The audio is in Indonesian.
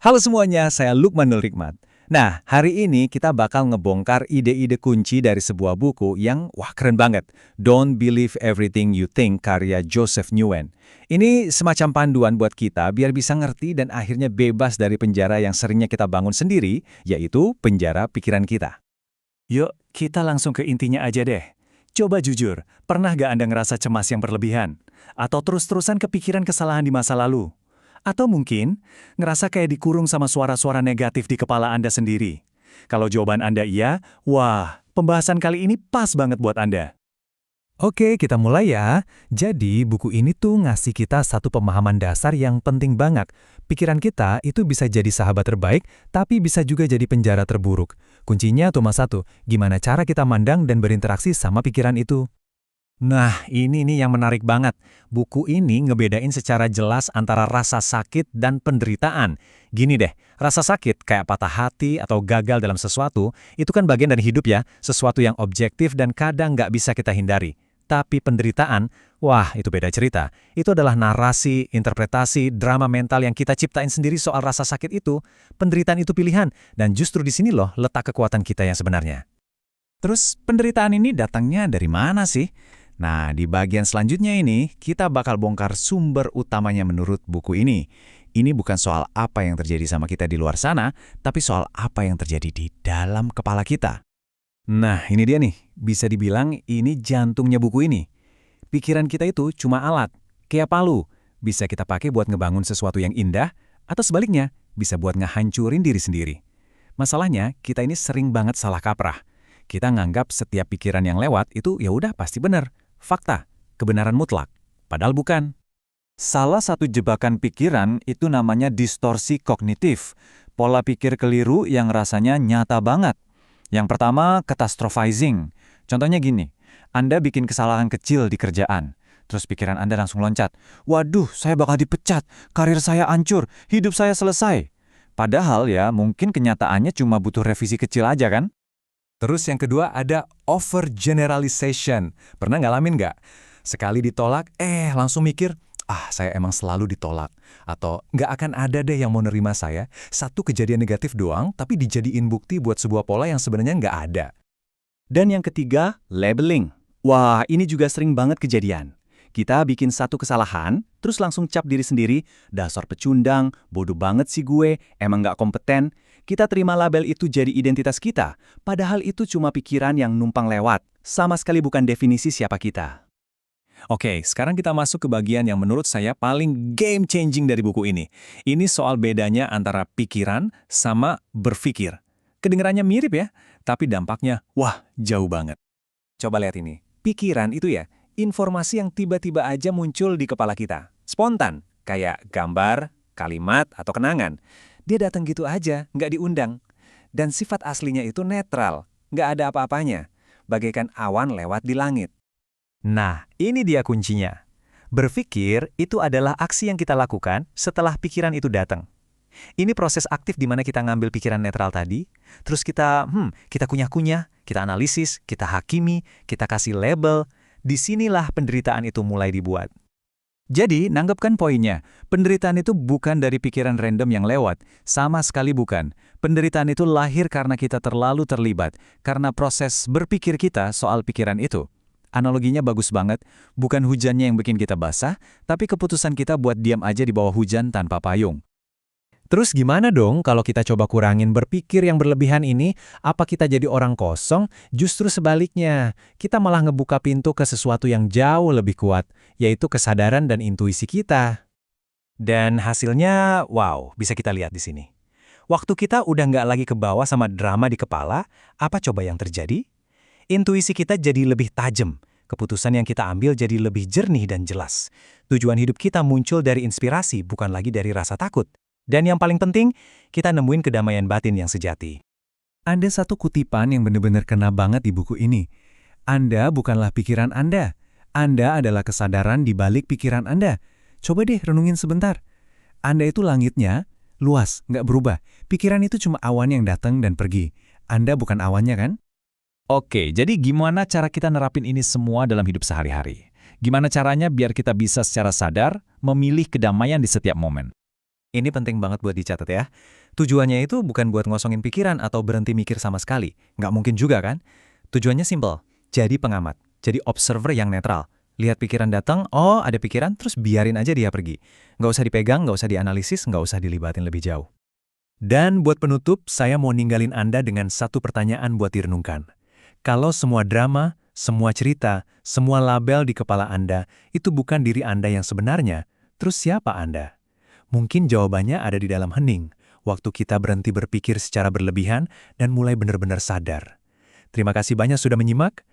Halo semuanya, saya Lukmanul Hikmat. Nah, hari ini kita bakal ngebongkar ide-ide kunci dari sebuah buku yang, wah keren banget. Don't Believe Everything You Think, karya Joseph Nguyen. Ini semacam panduan buat kita biar bisa ngerti dan akhirnya bebas dari penjara yang seringnya kita bangun sendiri, yaitu penjara pikiran kita. Yuk, kita langsung ke intinya aja deh. Coba jujur, pernah gak Anda ngerasa cemas yang berlebihan? Atau terus-terusan kepikiran kesalahan di masa lalu? Atau mungkin, ngerasa kayak dikurung sama suara-suara negatif di kepala Anda sendiri? Kalau jawaban Anda iya, wah, pembahasan kali ini pas banget buat Anda. Oke, kita mulai ya. Jadi, buku ini tuh ngasih kita satu pemahaman dasar yang penting banget. Pikiran kita itu bisa jadi sahabat terbaik, tapi bisa juga jadi penjara terburuk. Kuncinya cuma satu, gimana cara kita mandang dan berinteraksi sama pikiran itu. Nah, ini nih yang menarik banget. Buku ini ngebedain secara jelas antara rasa sakit dan penderitaan. Gini deh, rasa sakit kayak patah hati atau gagal dalam sesuatu, itu kan bagian dari hidup ya, sesuatu yang objektif dan kadang nggak bisa kita hindari. Tapi penderitaan, wah itu beda cerita. Itu adalah narasi, interpretasi, drama mental yang kita ciptain sendiri soal rasa sakit itu. Penderitaan itu pilihan, dan justru di sini loh letak kekuatan kita yang sebenarnya. Terus penderitaan ini datangnya dari mana sih? Nah, di bagian selanjutnya ini, kita bakal bongkar sumber utamanya menurut buku ini. Ini bukan soal apa yang terjadi sama kita di luar sana, tapi soal apa yang terjadi di dalam kepala kita. Nah, ini dia nih. Bisa dibilang ini jantungnya buku ini. Pikiran kita itu cuma alat, kayak palu. Bisa kita pakai buat ngebangun sesuatu yang indah, atau sebaliknya, bisa buat ngehancurin diri sendiri. Masalahnya, kita ini sering banget salah kaprah. Kita nganggap setiap pikiran yang lewat itu ya udah pasti benar. Fakta, kebenaran mutlak. Padahal bukan. Salah satu jebakan pikiran itu namanya distorsi kognitif. Pola pikir keliru yang rasanya nyata banget. Yang pertama, catastrophizing. Contohnya gini, Anda bikin kesalahan kecil di kerjaan. Terus pikiran Anda langsung loncat. Waduh, saya bakal dipecat, karir saya hancur, hidup saya selesai. Padahal ya, mungkin kenyataannya cuma butuh revisi kecil aja kan? Terus yang kedua ada overgeneralization. Pernah ngalamin nggak? Sekali ditolak, langsung mikir, saya emang selalu ditolak. Atau nggak akan ada deh yang mau nerima saya. Satu kejadian negatif doang, tapi dijadiin bukti buat sebuah pola yang sebenarnya nggak ada. Dan yang ketiga, labeling. Wah, ini juga sering banget kejadian. Kita bikin satu kesalahan, terus langsung cap diri sendiri, dasar pecundang, bodoh banget sih gue, emang nggak kompeten. Kita terima label itu jadi identitas kita, padahal itu cuma pikiran yang numpang lewat, sama sekali bukan definisi siapa kita. Oke, sekarang kita masuk ke bagian yang menurut saya paling game-changing dari buku ini. Ini soal bedanya antara pikiran sama berpikir. Kedengarannya mirip ya, tapi dampaknya, wah, jauh banget. Coba lihat ini. Pikiran itu ya, informasi yang tiba-tiba aja muncul di kepala kita. Spontan, kayak gambar, kalimat, atau kenangan. Dia datang gitu aja, nggak diundang. Dan sifat aslinya itu netral, nggak ada apa-apanya. Bagaikan awan lewat di langit. Nah, ini dia kuncinya. Berpikir itu adalah aksi yang kita lakukan setelah pikiran itu datang. Ini proses aktif di mana kita ngambil pikiran netral tadi, terus kita kunyah-kunyah, kita analisis, kita hakimi, kita kasih label. Disinilah penderitaan itu mulai dibuat. Jadi, nanggepkan poinnya. Penderitaan itu bukan dari pikiran random yang lewat. Sama sekali bukan. Penderitaan itu lahir karena kita terlalu terlibat. Karena proses berpikir kita soal pikiran itu. Analoginya bagus banget. Bukan hujannya yang bikin kita basah, tapi keputusan kita buat diam aja di bawah hujan tanpa payung. Terus gimana dong kalau kita coba kurangin berpikir yang berlebihan ini? Apa kita jadi orang kosong? Justru sebaliknya, kita malah ngebuka pintu ke sesuatu yang jauh lebih kuat, yaitu kesadaran dan intuisi kita. Dan hasilnya, wow, bisa kita lihat di sini. Waktu kita udah nggak lagi ke bawah sama drama di kepala, apa coba yang terjadi? Intuisi kita jadi lebih tajam. Keputusan yang kita ambil jadi lebih jernih dan jelas. Tujuan hidup kita muncul dari inspirasi, bukan lagi dari rasa takut. Dan yang paling penting, kita nemuin kedamaian batin yang sejati. Ada satu kutipan yang benar-benar kena banget di buku ini. Anda bukanlah pikiran Anda. Anda adalah kesadaran di balik pikiran Anda. Coba deh renungin sebentar. Anda itu langitnya, luas, nggak berubah. Pikiran itu cuma awan yang datang dan pergi. Anda bukan awannya kan? Oke, jadi gimana cara kita nerapin ini semua dalam hidup sehari-hari? Gimana caranya biar kita bisa secara sadar memilih kedamaian di setiap momen? Ini penting banget buat dicatat ya. Tujuannya itu bukan buat ngosongin pikiran atau berhenti mikir sama sekali. Nggak mungkin juga kan? Tujuannya simpel, jadi pengamat, jadi observer yang netral. Lihat pikiran datang, oh ada pikiran, terus biarin aja dia pergi. Nggak usah dipegang, nggak usah dianalisis, nggak usah dilibatin lebih jauh. Dan buat penutup, saya mau ninggalin Anda dengan satu pertanyaan buat direnungkan. Kalau semua drama, semua cerita, semua label di kepala Anda itu bukan diri Anda yang sebenarnya, terus siapa Anda? Mungkin jawabannya ada di dalam hening, waktu kita berhenti berpikir secara berlebihan dan mulai benar-benar sadar. Terima kasih banyak sudah menyimak.